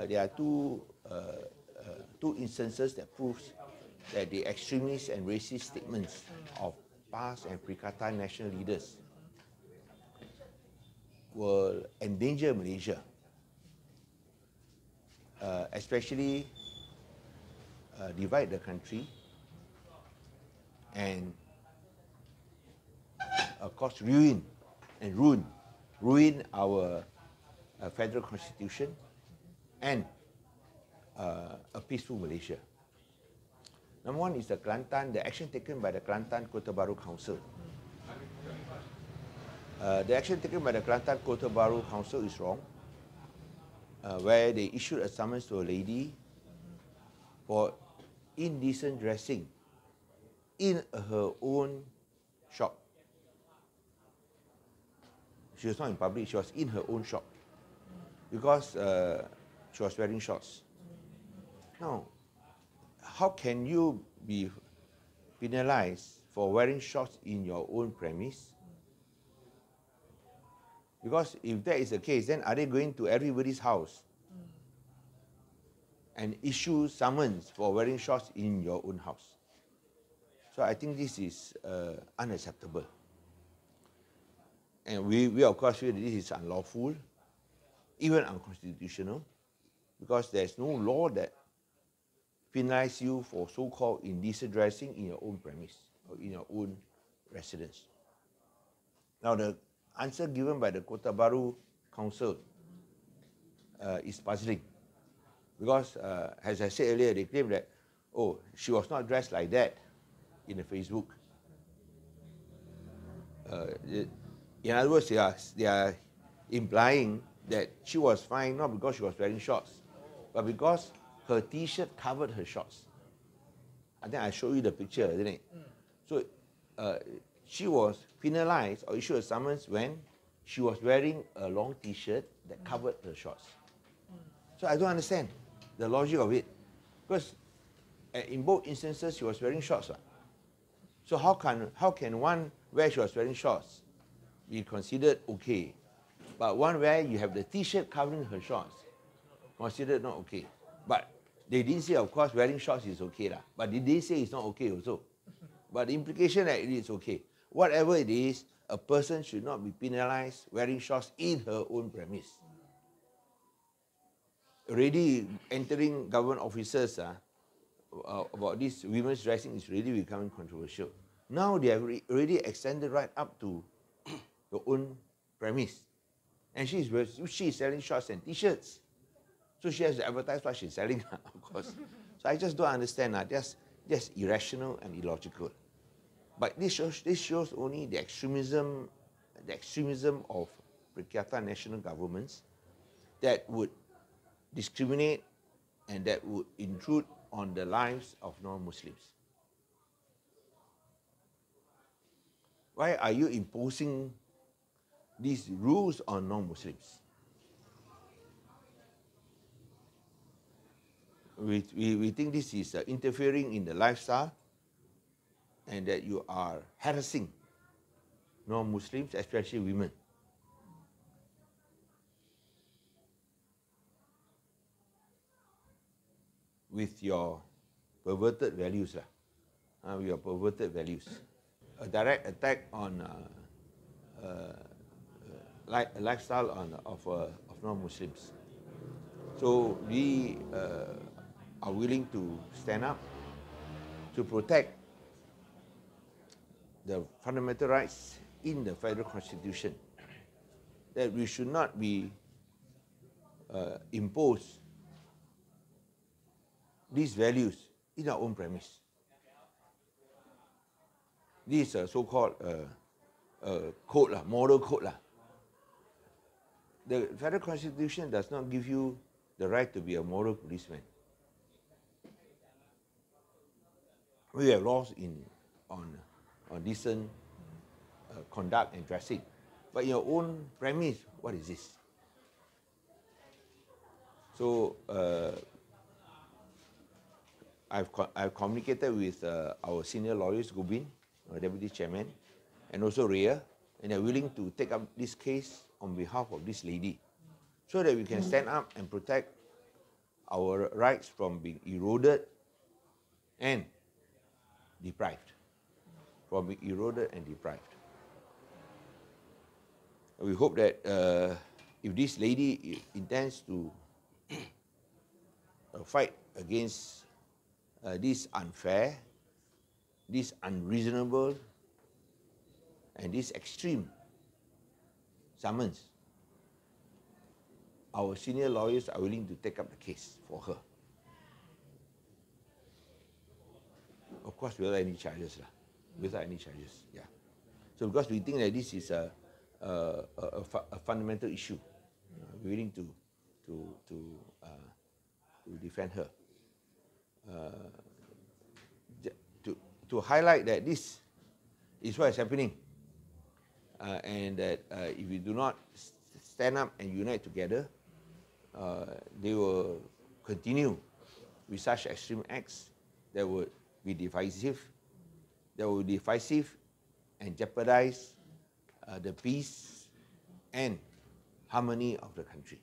there are two instances that proves that the extremist and racist statements of past and pre-Kata national leaders will endanger Malaysia, especially divide the country and of course ruin our federal constitution and a peaceful Malaysia. Number one is the action taken by the Kelantan Kota Bharu Council. The action taken by the Kelantan Kota Bharu Council is wrong, where they issued a summons to a lady for indecent dressing in her own shop. She was not in public, she was in her own shop because she was wearing shorts. Now, how can you be penalized for wearing shorts in your own premise? Because if that is the case, then are they going to everybody's house and issue summons for wearing shorts in your own house? So I think this is unacceptable. And we of course feel that this is unlawful, even unconstitutional, because there's no law that penalize you for so-called indecent dressing in your own premise or in your own residence. Now, the answer given by the Kota Bharu Council is puzzling because, as I said earlier, they claim that, oh, she was not dressed like that in the Facebook. In other words, they are implying that she was fine not because she was wearing shorts, but because her T-shirt covered her shorts. I think I showed you the picture, didn't it? So she was penalized or issued a summons when she was wearing a long T-shirt that covered her shorts. So I don't understand the logic of it, because in both instances she was wearing shorts. So how can one where she was wearing shorts be considered okay, but one where you have the T-shirt covering her shorts considered not okay? But they didn't say, of course, wearing shorts is okay lah. But did they say it's not okay also? But the implication that it is okay. Whatever it is, a person should not be penalized wearing shorts in her own premise. Already entering government offices about this women's dressing is really becoming controversial. Now they have already extended right up to her own premise. And she is selling shorts and T-shirts. So she has to advertise what she's selling, of course. So I just don't understand. That's irrational and illogical. But this shows only the extremism of pre-Kata national governments that would discriminate and that would intrude on the lives of non-Muslims. Why are you imposing these rules on non-Muslims? We think this is interfering in the lifestyle and that you are harassing non-Muslims, especially women. With your perverted values. With your perverted values. A direct attack on a lifestyle of non-Muslims. So we are willing to stand up to protect the fundamental rights in the federal constitution, that we should not be imposed these values in our own premise. This so-called code, moral code. The federal constitution does not give you the right to be a moral policeman. We have laws on decent conduct and dressing. But in your own premise, what is this? So I've communicated with our senior lawyers, Gobind, our deputy chairman, and also Rhea, and they're willing to take up this case on behalf of this lady, so that we can stand up and protect our rights from being eroded and deprived. From being eroded and deprived. We hope that if this lady intends to fight against this unfair, this unreasonable, and this extreme summons, our senior lawyers are willing to take up the case for her. Of course, without any charges, without any charges, yeah. So because we think that this is a fundamental issue, we're willing to defend her. To highlight that this is what is happening, and that if we do not stand up and unite together, they will continue with such extreme acts that would be divisive, and jeopardize the peace and harmony of the country.